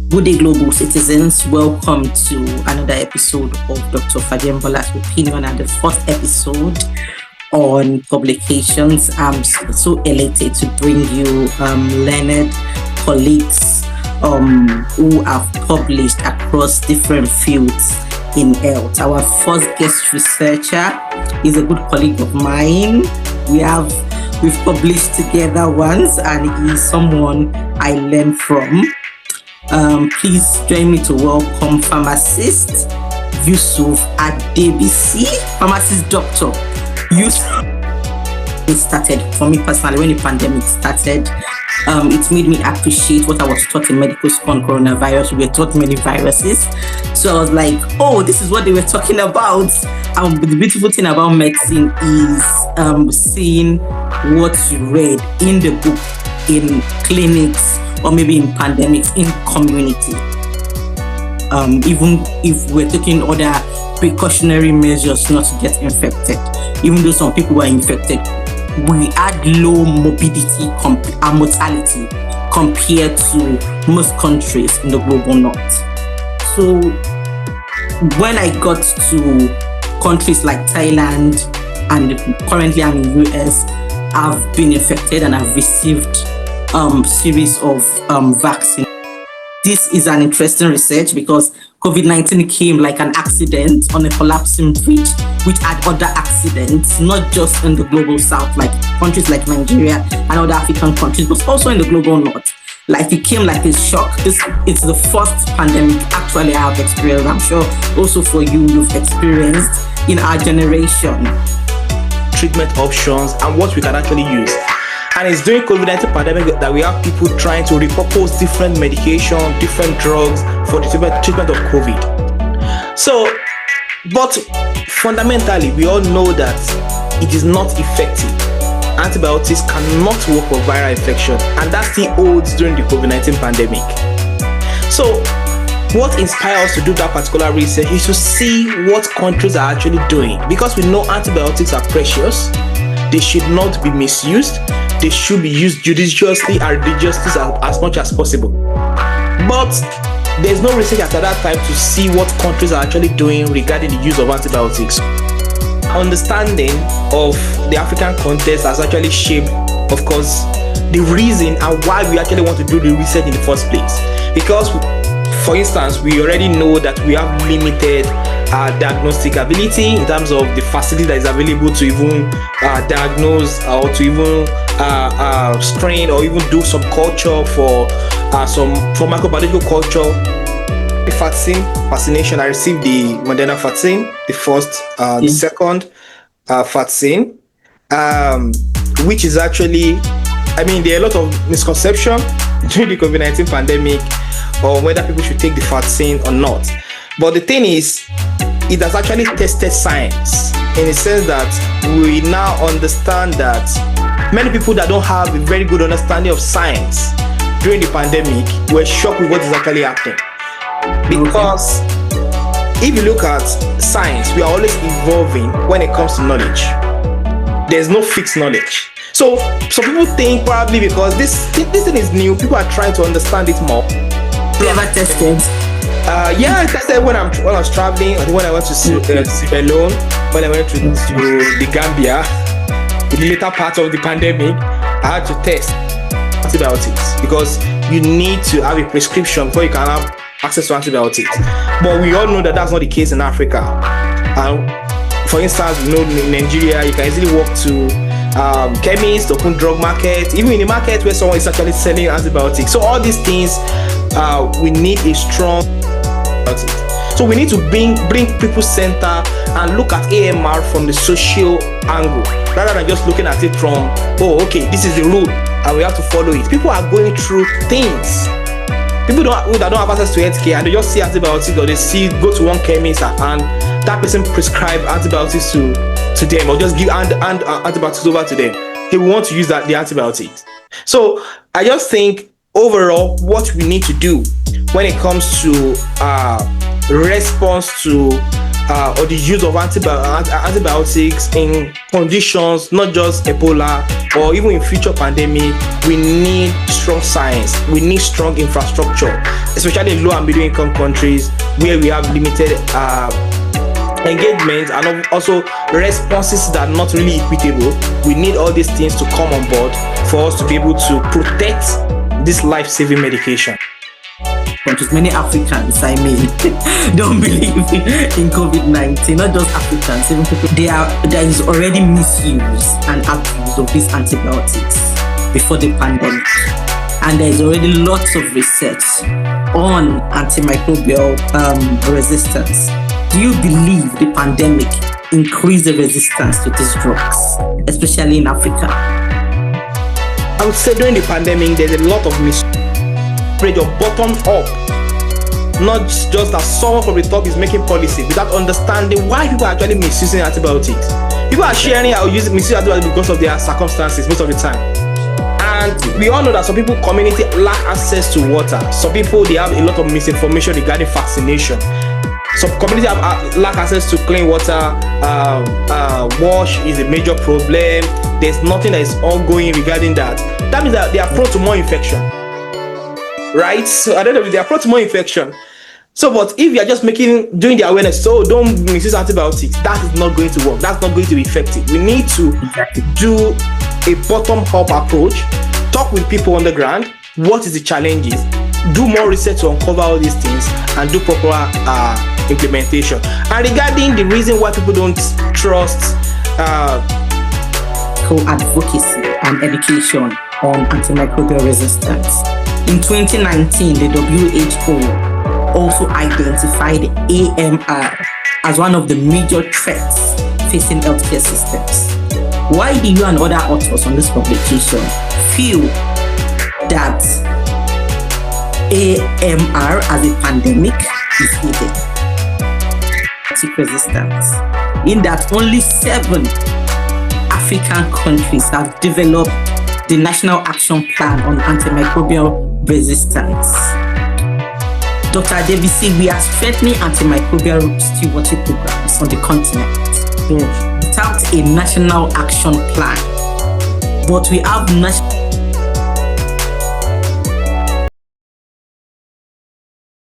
Good day, global citizens. Welcome to another episode of Dr. Fajembola'S opinion and the first episode on publications. I'm so elated to bring you learned colleagues who have published across different fields in health. Our first guest researcher is a good colleague of mine. We've published together once, and he is someone I learned from. Please join me to welcome pharmacist Yusuf Adebisi, pharmacist doctor Yusuf. It started for me personally when the pandemic started. It made me appreciate what I was taught in medical school on coronavirus. We were taught many viruses, so I was like, "Oh, this is what they were talking about." The beautiful thing about medicine is seeing what you read in the book, in clinics, or maybe in pandemics, in community. Even if we're taking other precautionary measures not to get infected, even though some people were infected, we had low morbidity and mortality compared to most countries in the global north. So when I got to countries like Thailand, and currently I'm in US, I've been infected and I've received series of vaccine. This is an interesting research because COVID-19 came like an accident on a collapsing bridge, which had other accidents, not just in the global south, like countries like Nigeria and other African countries, but also in the global north. Like it came like a shock. It's the first pandemic actually I have experienced. I'm sure also for you've experienced in our generation. Treatment options and what we can actually use. And it's during COVID-19 pandemic that we have people trying to repurpose different medication, different drugs for the treatment of COVID. So, but fundamentally, we all know that it is not effective. Antibiotics cannot work for viral infection, and that still holds during the COVID-19 pandemic. So, what inspires us to do that particular research is to see what countries are actually doing, because we know antibiotics are precious. They should not be misused. They should be used judiciously and religiously as much as possible. But there's no research at that time to see what countries are actually doing regarding the use of antibiotics. Understanding of the African context has actually shaped, of course, the reason and why we actually want to do the research in the first place. Because, for instance, we already know that we have limited diagnostic ability in terms of the facility that is available to even diagnose or to even screen or even do some culture for microbiological culture. The vaccination, I received the Moderna vaccine, the first, the second vaccine, which is actually, there are a lot of misconception during the COVID-19 pandemic on whether people should take the vaccine or not. But the thing is, it has actually tested science in the sense that we now understand that many people that don't have a very good understanding of science during the pandemic were shocked with what is actually happening. Because if you look at science, we are always evolving when it comes to knowledge. There's no fixed knowledge. So some people think probably because this thing is new, people are trying to understand it more. Never tested. I tested when I was traveling, when I went to Sierra Leone, when I went to the Gambia, in the later part of the pandemic, I had to test antibiotics because you need to have a prescription before you can have access to antibiotics. But we all know that that's not the case in Africa. For instance, in Nigeria, you can easily walk to chemists, open drug market, even in the market where someone is actually selling antibiotics. So all these things, we need a strong. So we need to bring people center and look at AMR from the social angle rather than just looking at it from, this is the rule and we have to follow it. People are going through things. People that don't have access to healthcare and they just see antibiotics, or they go to one chemist and that person prescribe antibiotics to them, or just give antibiotics over to them. They will want to use the antibiotics. So I just think overall what we need to do when it comes to response to or the use of antibiotics in conditions not just Ebola or even in future pandemic, we need strong science. science. We need strong infrastructure, especially in low and middle income countries where we have limited engagement and also responses that are not really equitable. We need all these things to come on board for us to be able to protect this life-saving medication. Countries, many Africans, don't believe in COVID-19. Not just Africans, even people. There is already misuse and abuse of these antibiotics before the pandemic, and there is already lots of research on antimicrobial resistance. Do you believe the pandemic increased the resistance to these drugs, especially in Africa? I would say during the pandemic, there's a lot of pressure bottom up. Not just that someone from the top is making policy without understanding why people are actually misusing antibiotics. People are sharing or misusing antibiotics because of their circumstances most of the time. And we all know that some people community lack access to water. Some people, they have a lot of misinformation regarding vaccination. Some communities lack access to clean water. Wash is a major problem. There's nothing that is ongoing regarding that. That means that they are prone to more infection, right? So I don't know, they are prone to more infection. So, but if you are just doing the awareness, so don't misuse antibiotics, that is not going to work. That's not going to be effective. We need to do a bottom-up approach, talk with people on the ground, what is the challenges, do more research to uncover all these things, and do proper implementation. And regarding the reason why people don't trust co-advocacy and education on antimicrobial resistance, in 2019, the WHO also identified AMR as one of the major threats facing healthcare systems. Why do you and other authors on this publication feel that AMR as a pandemic is hidden? Resistance, in that only 7 African countries have developed the National Action Plan on Antimicrobial Resistance. Dr. Adebisi, we are strengthening antimicrobial stewardship programs on the continent without a national action plan. But we have national